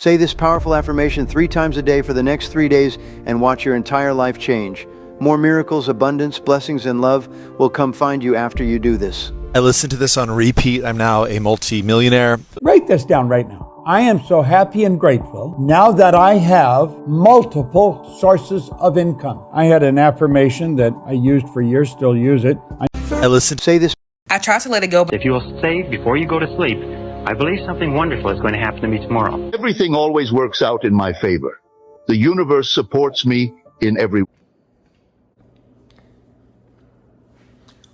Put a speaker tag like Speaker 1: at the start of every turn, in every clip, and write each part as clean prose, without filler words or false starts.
Speaker 1: Say this powerful affirmation 3 times a day for the next 3 days and watch your entire life change. More miracles, abundance, blessings, and love will come find you after you do this.
Speaker 2: I listen to this on repeat. I'm now a multi-millionaire.
Speaker 3: Write this down right now. I am so happy and grateful now that I have multiple sources of income. I had an affirmation that I used for years, still use it.
Speaker 2: I listen to
Speaker 1: Say this.
Speaker 4: I try to let it go.
Speaker 5: If you will say before you go to sleep, I believe something wonderful is going to happen to me tomorrow.
Speaker 6: Everything always works out in my favor. The universe supports me in every.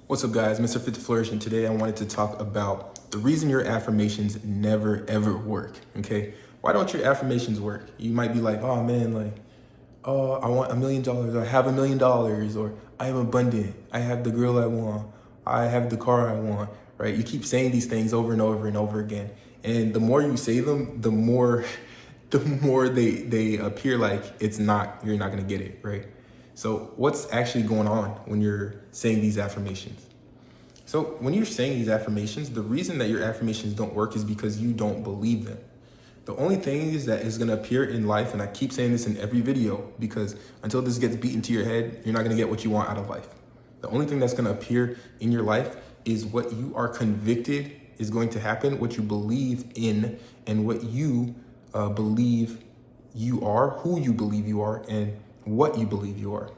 Speaker 7: What's up, guys? Mr. Fit to Flourish, and today I wanted to talk about the reason your affirmations never ever work. Okay, why don't your affirmations work? You might be like, oh man, like, oh, I want $1 million, or I have $1 million, or I am abundant, I have the girl I want, I have the car I want, right? You keep saying these things over and over and over again, and the more you say them, the more they appear like you're not gonna get it, right? So what's actually going on when you're saying these affirmations? So when you're saying these affirmations, the reason that your affirmations don't work is because you don't believe them. The only thing is that is going to appear in life, and I keep saying this in every video, because until this gets beat into your head, you're not going to get what you want out of life. The only thing that's going to appear in your life is what you are convicted is going to happen, what you believe in, and what you believe you are, who you believe you are, and what you believe you are.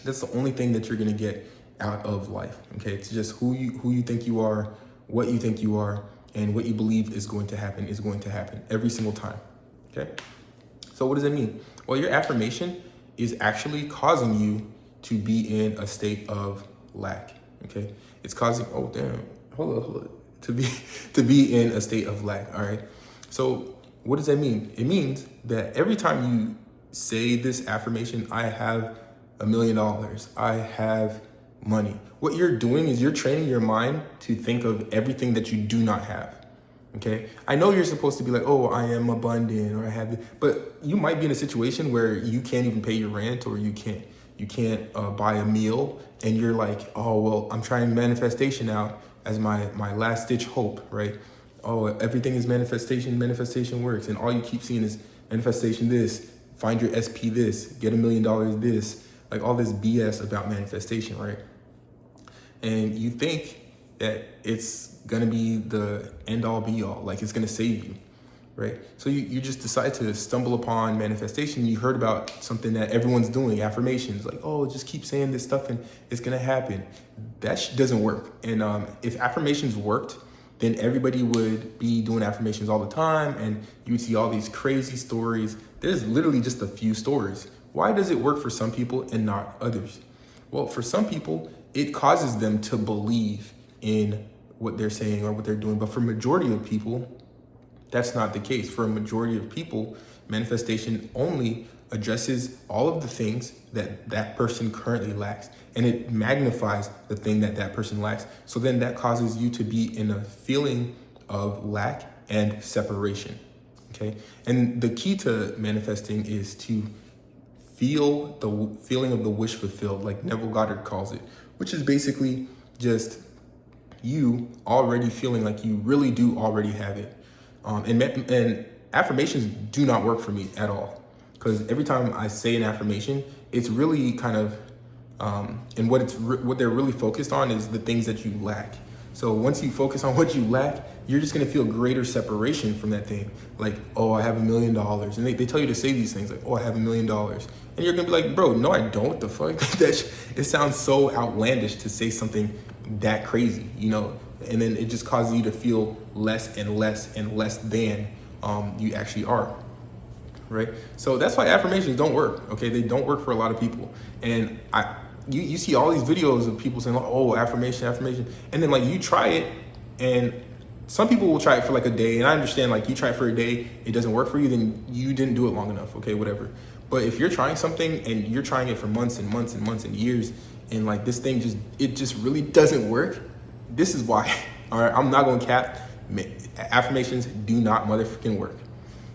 Speaker 7: That's the only thing that you're gonna get out of life, okay? It's just who you think you are, what you think you are, and what you believe is going to happen every single time, okay? So what does that mean? Well, your affirmation is actually causing you to be in a state of lack, okay? It's causing, oh damn, hold on, to be in a state of lack, all right? So what does that mean? It means that every time you say this affirmation, I have $1 million, I have money. What you're doing is you're training your mind to think of everything that you do not have, okay? I know you're supposed to be like, oh, I am abundant, or I have, but you might be in a situation where you can't even pay your rent, or you can't buy a meal, and you're like, oh, well, I'm trying manifestation out as my last ditch hope, right? Oh, everything is manifestation works, and all you keep seeing is manifestation this, find your SP this, get $1 million this, like all this BS about manifestation, right? And you think that it's gonna be the end all be all, like it's gonna save you, right? So you just decide to stumble upon manifestation. You heard about something that everyone's doing, affirmations, like, oh, just keep saying this stuff and it's gonna happen. That doesn't work. And if affirmations worked, then everybody would be doing affirmations all the time, and you would see all these crazy stories. There's literally just a few stories. Why does it work for some people and not others? Well, for some people, it causes them to believe in what they're saying or what they're doing. But for majority of people, that's not the case. For a majority of people, manifestation only addresses all of the things that that person currently lacks, and it magnifies the thing that that person lacks. So then that causes you to be in a feeling of lack and separation, okay? And the key to manifesting is to feel the feeling of the wish fulfilled, like Neville Goddard calls it, which is basically just you already feeling like you really do already have it. And affirmations do not work for me at all, because every time I say an affirmation, it's really kind of, and what they're really focused on is the things that you lack. So once you focus on what you lack, you're just gonna feel greater separation from that thing. Like, oh, I have $1 million. And they tell you to say these things like, oh, I have $1 million. And you're gonna be like, bro, no, I don't, the fuck? It sounds so outlandish to say something that crazy, you know? And then it just causes you to feel less and less and less than you actually are, right? So that's why affirmations don't work, okay? They don't work for a lot of people. And you see all these videos of people saying, like, oh, affirmation. And then like you try it, and some people will try it for like a day. And I understand, like, you try it for a day, it doesn't work for you, then you didn't do it long enough, okay, whatever. But if you're trying something and you're trying it for months and months and months and years, and like this thing just really doesn't work, this is why, all right? I'm not gonna cap, affirmations do not motherfucking work,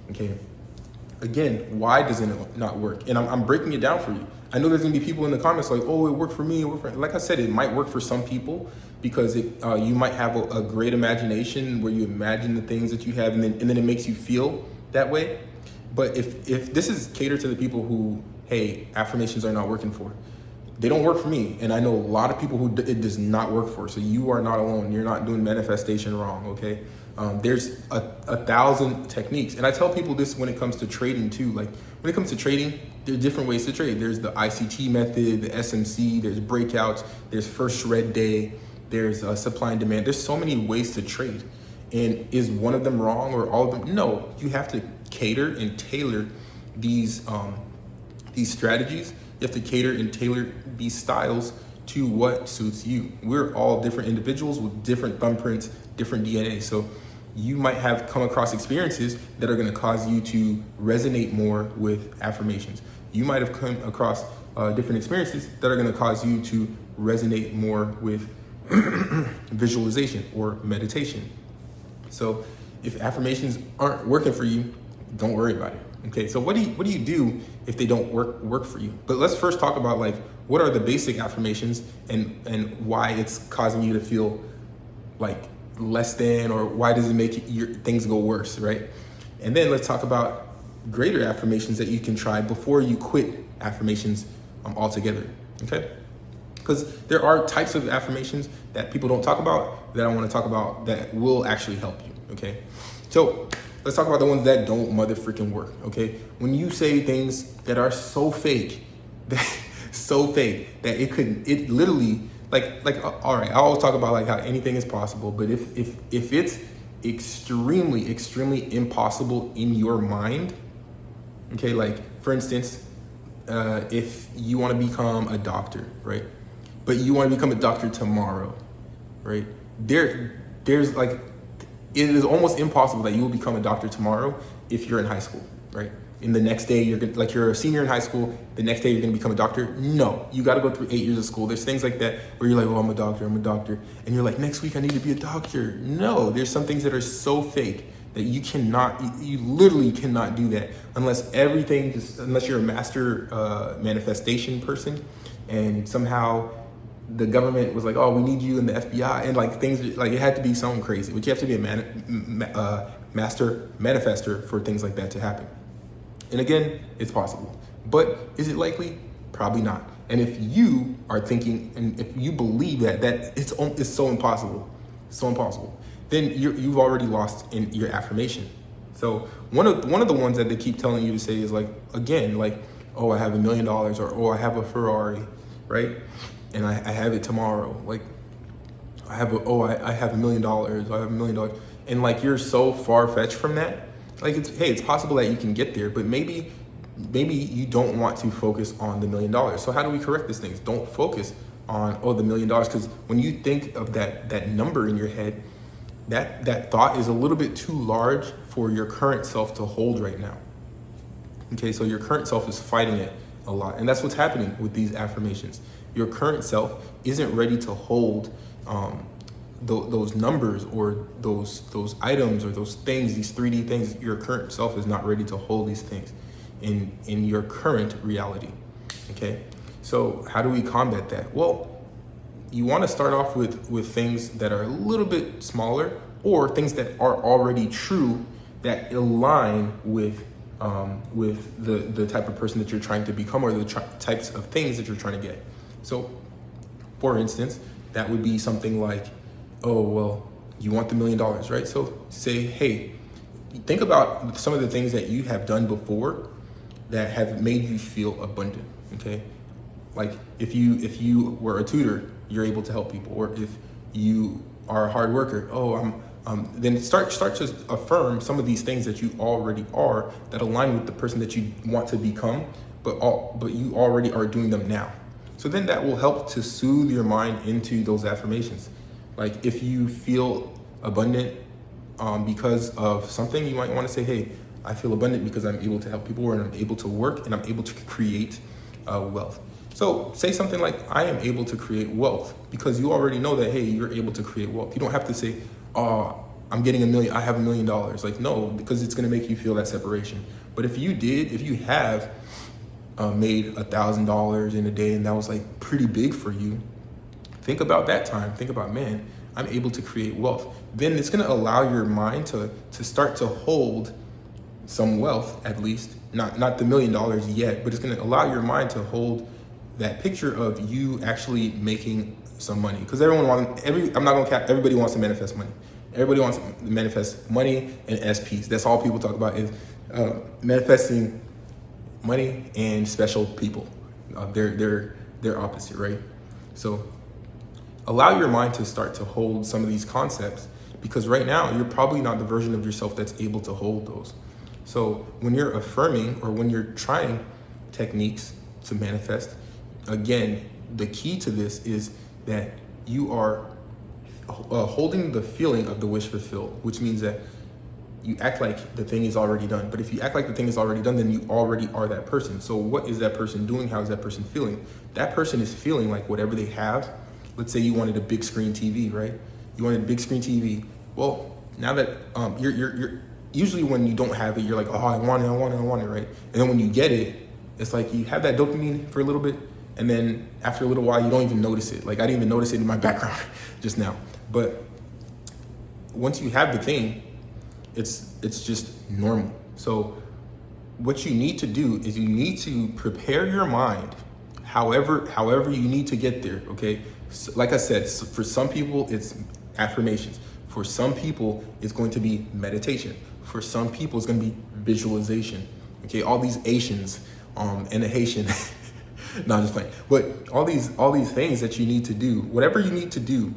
Speaker 7: okay? Again, why does it not work? And I'm breaking it down for you. I know there's gonna be people in the comments like, oh, it worked for me, like I said, it might work for some people because you might have a great imagination where you imagine the things that you have, and then it makes you feel that way. But if this is catered to the people who, hey, affirmations are not working for, they don't work for me. And I know a lot of people who it does not work for. So you are not alone. You're not doing manifestation wrong, okay? There's a 1,000 techniques. And I tell people this when it comes to trading too. Like when it comes to trading, there are different ways to trade. There's the ICT method, the SMC, there's breakouts, there's first red day, there's supply and demand. There's so many ways to trade. And is one of them wrong or all of them? No, you have to cater and tailor these strategies. You have to cater and tailor these styles to what suits you. We're all different individuals with different thumbprints, different DNA. So you might have come across experiences that are going to cause you to resonate more with affirmations. You might have come across different experiences that are going to cause you to resonate more with visualization or meditation. So if affirmations aren't working for you, don't worry about it. Okay, so what do you do if they don't work for you? But let's first talk about like what are the basic affirmations and why it's causing you to feel like less than, or why does it make your things go worse, right? And then let's talk about greater affirmations that you can try before you quit affirmations altogether. Okay, because there are types of affirmations that people don't talk about that I want to talk about that will actually help you. Okay, so let's talk about the ones that don't mother freaking work. Okay, when you say things that are so fake, that it literally like all right, I always talk about like how anything is possible, but if it's extremely impossible in your mind, okay, like for instance, if you want to become a doctor, right? But you want to become a doctor tomorrow, right? There's like, it is almost impossible that you will become a doctor tomorrow if you're in high school, right? In the next day, you're a senior in high school, the next day you're gonna become a doctor. No, you gotta go through 8 years of school. There's things like that where you're like, oh, I'm a doctor. And you're like, next week I need to be a doctor. No, there's some things that are so fake that you literally cannot do that unless you're a master manifestation person and somehow the government was like, oh, we need you in the FBI, and like things like it had to be something crazy, but you have to be a master manifester for things like that to happen. And again, it's possible, but is it likely? Probably not. And if you are thinking, and if you believe that it's so impossible, then you've already lost in your affirmation. So one of the ones that they keep telling you to say is like, again, like, oh, I have $1 million, or oh, I have a Ferrari, right? And I have it tomorrow. Like I have $1 million. I have $1 million. And like, you're so far fetched from that. Like it's possible that you can get there, but maybe you don't want to focus on the $1 million. So how do we correct these things? Don't focus on, oh, the $1 million. Because when you think of that number in your head, that thought is a little bit too large for your current self to hold right now. Okay, so your current self is fighting it a lot. And that's what's happening with these affirmations. Your current self isn't ready to hold those numbers or those items or those things, these 3D things. Your current self is not ready to hold these things in your current reality. Okay, so how do we combat that? Well, you want to start off with things that are a little bit smaller, or things that are already true that align with the type of person that you're trying to become, or the types of things that you're trying to get. So, for instance, that would be something like, oh, well, you want the $1 million, right? So say, hey, think about some of the things that you have done before that have made you feel abundant, okay? Like if you were a tutor, you're able to help people. Or if you are a hard worker, then start to affirm some of these things that you already are that align with the person that you want to become, but you already are doing them now. So then that will help to soothe your mind into those affirmations. Like if you feel abundant because of something, you might want to say, hey, I feel abundant because I'm able to help people, and I'm able to work, and I'm able to create wealth. So say something like, I am able to create wealth, because you already know that, hey, you're able to create wealth. You don't have to say, oh, I'm getting $1 million, I have $1 million. Like, no, because it's going to make you feel that separation. But if you have made $1,000 in a day, and that was like pretty big for you, think about that time. Think about, man, I'm able to create wealth. Then it's going to allow your mind to start to hold some wealth, at least, not the $1 million yet, but it's going to allow your mind to hold that picture of you actually making some money. Because I'm not going to cap, everybody wants to manifest money. Everybody wants to manifest money and SPs. That's all people talk about is manifesting money and special people. They're opposite, right? So allow your mind to start to hold some of these concepts, because right now you're probably not the version of yourself that's able to hold those. So when you're affirming or when you're trying techniques to manifest, again, the key to this is that you are holding the feeling of the wish fulfilled, which means that you act like the thing is already done. But if you act like the thing is already done, then you already are that person. So what is that person doing? How is that person feeling? That person is feeling like whatever they have. Let's say you wanted a big screen TV, right? You wanted a big screen TV. Well, now that you're usually when you don't have it, you're like, oh, I want it, right? And then when you get it, it's like you have that dopamine for a little bit, and then after a little while, you don't even notice it. Like I didn't even notice it in my background just now. But once you have the thing, it's just normal. So what you need to do is you need to prepare your mind however you need to get there, okay? So, like I said, for some people, it's affirmations. For some people, it's going to be meditation. For some people, it's going to be visualization, okay? All these Asians and a Haitian, no, I'm just playing. But all these things that you need to do, whatever you need to do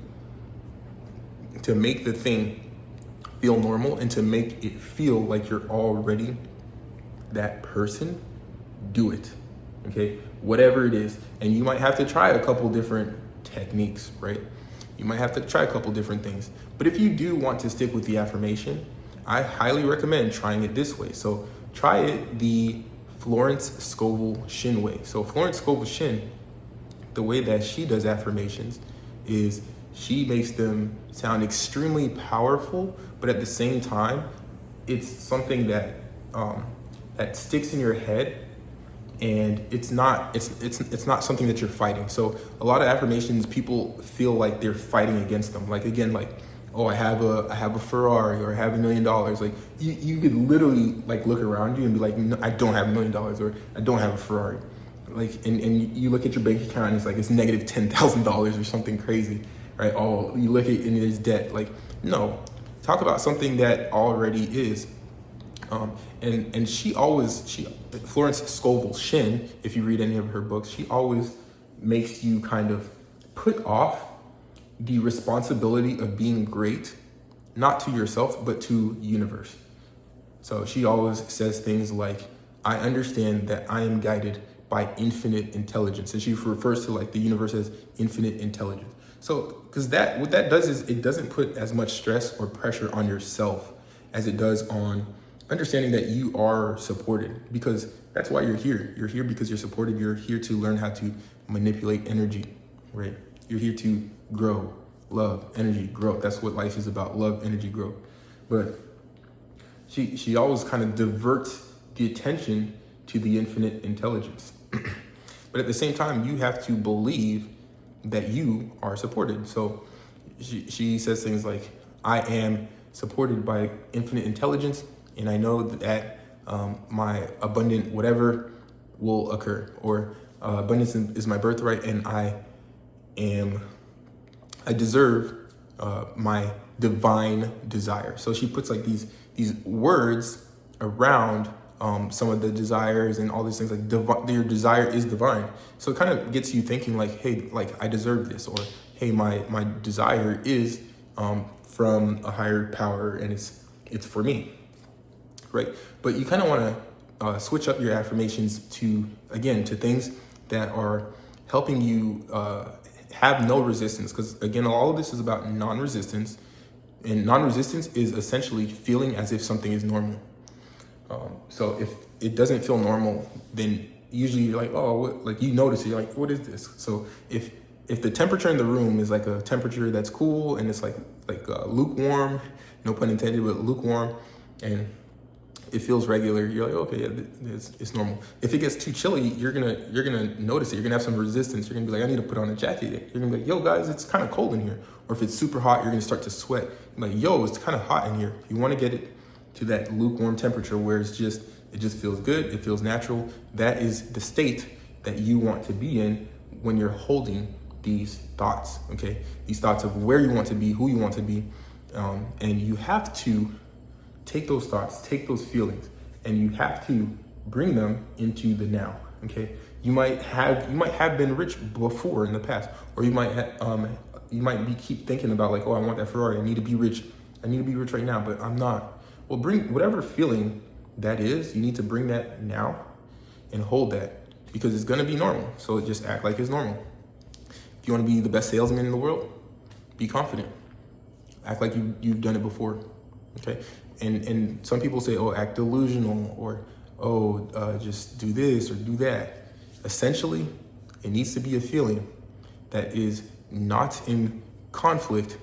Speaker 7: to make the thing feel normal and to make it feel like you're already that person, do it, okay? Whatever it is. And you might have to try a couple different techniques, right? You might have to try a couple different things. But if you do want to stick with the affirmation, I highly recommend trying it this way. So try it the Florence Scovel Shin way. So Florence Scovel Shin, the way that she does affirmations is she makes them sound extremely powerful, but at the same time, it's something that that sticks in your head, and it's not something that you're fighting. So a lot of affirmations, people feel like they're fighting against them. Like again, like, oh, I have a Ferrari, or I have $1 million. Like you could literally like look around you and be like, no, I don't have $1 million, or I don't have a Ferrari. Like and you look at your bank account and it's like it's negative $10,000 or something crazy, right? Oh, you look at it and there's debt. Like, no, talk about something that already is. And Florence Scovel Shin, if you read any of her books, she always makes you kind of put off the responsibility of being great, not to yourself, but to universe. So she always says things like, I understand that I am guided by infinite intelligence. And she refers to like the universe as infinite intelligence. So, because what that does is it doesn't put as much stress or pressure on yourself as it does on understanding that you are supported, because that's why you're here. You're here because you're supported. You're here to learn how to manipulate energy, right? You're here to grow, love, energy, growth. That's what life is about, love, energy, growth. But she always kind of diverts the attention to the infinite intelligence. But at the same time, you have to believe that you are supported. So she says things like, I am supported by infinite intelligence, and I know that my abundant whatever will occur, or abundance is my birthright, and I deserve my divine desire. So she puts like these words around some of the desires and all these things, like your desire is divine. So it kind of gets you thinking like, hey, like I deserve this, or hey, my desire is from a higher power, and it's for me, right? But you kind of want to switch up your affirmations to things that are helping you have no resistance, because again, all of this is about non-resistance, and non-resistance is essentially feeling as if something is normal. So if it doesn't feel normal, then usually you're like, oh, what? Like you notice it, you're like, what is this? So if the temperature in the room is like a temperature that's cool and it's like lukewarm, no pun intended, but lukewarm, and it feels regular, you're like, okay, yeah, it's normal. If it gets too chilly, you're gonna notice it. You're gonna have some resistance. You're gonna be like, I need to put on a jacket. You're gonna be like, yo, guys, it's kind of cold in here. Or if it's super hot, you're gonna start to sweat. You're like, yo, it's kind of hot in here. You want to get it to that lukewarm temperature where it just feels good, it feels natural. That is the state that you want to be in when you're holding these thoughts, okay? These thoughts of where you want to be, who you want to be. And you have to take those thoughts, take those feelings, and you have to bring them into the now, okay? You might have been rich before in the past, or you might keep thinking about like, oh, I want that Ferrari, I need to be rich right now, but I'm not. Well, bring whatever feeling that is, you need to bring that now and hold that, because it's gonna be normal. So just act like it's normal. If you want to be the best salesman in the world, be confident. Act like you've done it before, okay? And some people say, oh, act delusional, or just do this or do that. Essentially, it needs to be a feeling that is not in conflict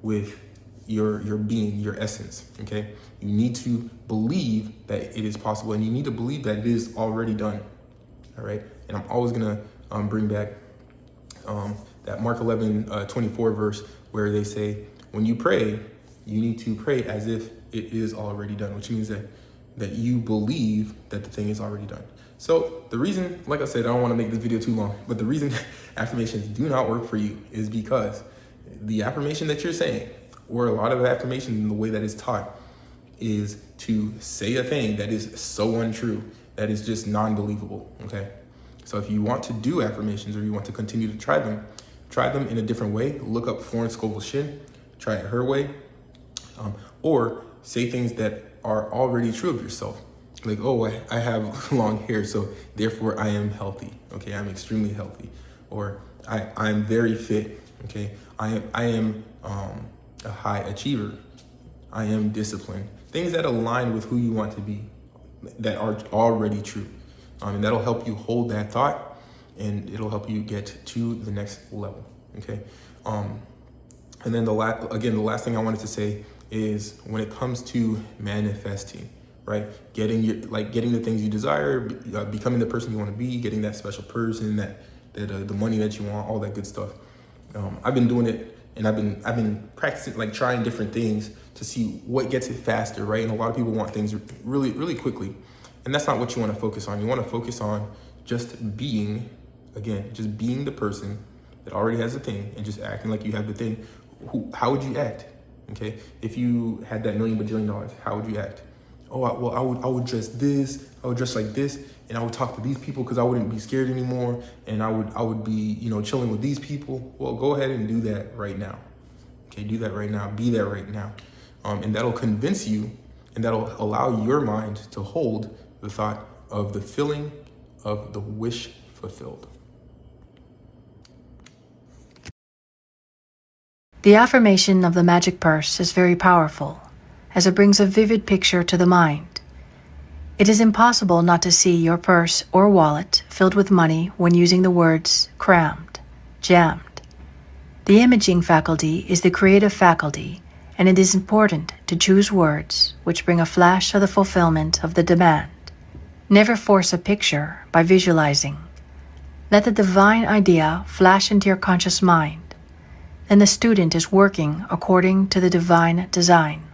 Speaker 7: with your being, your essence, okay? You need to believe that it is possible, and you need to believe that it is already done, all right? And I'm always gonna bring back that Mark 11:24 verse where they say, when you pray, you need to pray as if it is already done, which means that you believe that the thing is already done. So the reason, like I said, I don't want to make this video too long, but the reason affirmations do not work for you is because the affirmation that you're saying, or a lot of affirmations in the way that it's taught, is to say a thing that is so untrue, that is just non-believable, okay? So if you want to do affirmations, or you want to continue to try them in a different way. Look up Florence Scovel Shinn, try it her way, or say things that are already true of yourself. Like, oh, I have long hair, so therefore I am healthy. Okay, I'm extremely healthy. Or I'm very fit. Okay, I am a high achiever. I am disciplined. Things that align with who you want to be, that are already true. And that'll help you hold that thought, and it'll help you get to the next level, okay? And then the last thing I wanted to say is, when it comes to manifesting, right? Getting the things you desire, becoming the person you want to be, getting that special person, the money that you want, all that good stuff. I've been doing it, and I've been practicing, like trying different things to see what gets it faster, right? And a lot of people want things really, really quickly. And that's not what you want to focus on. You want to focus on just being the person that already has the thing, and just acting like you have the thing. How would you act? Okay, if you had that $1 million bajillion, how would you act? Oh, I would dress this, I would dress like this, and I would talk to these people because I wouldn't be scared anymore, and I would be, chilling with these people. Well, go ahead and do that right now. Okay, do that right now. Be there right now, and that'll convince you, and that'll allow your mind to hold the thought of the feeling of the wish fulfilled.
Speaker 4: The affirmation of the magic purse is very powerful, as it brings a vivid picture to the mind. It is impossible not to see your purse or wallet filled with money when using the words crammed, jammed. The imaging faculty is the creative faculty, and it is important to choose words which bring a flash of the fulfillment of the demand. Never force a picture by visualizing. Let the divine idea flash into your conscious mind. Then the student is working according to the divine design.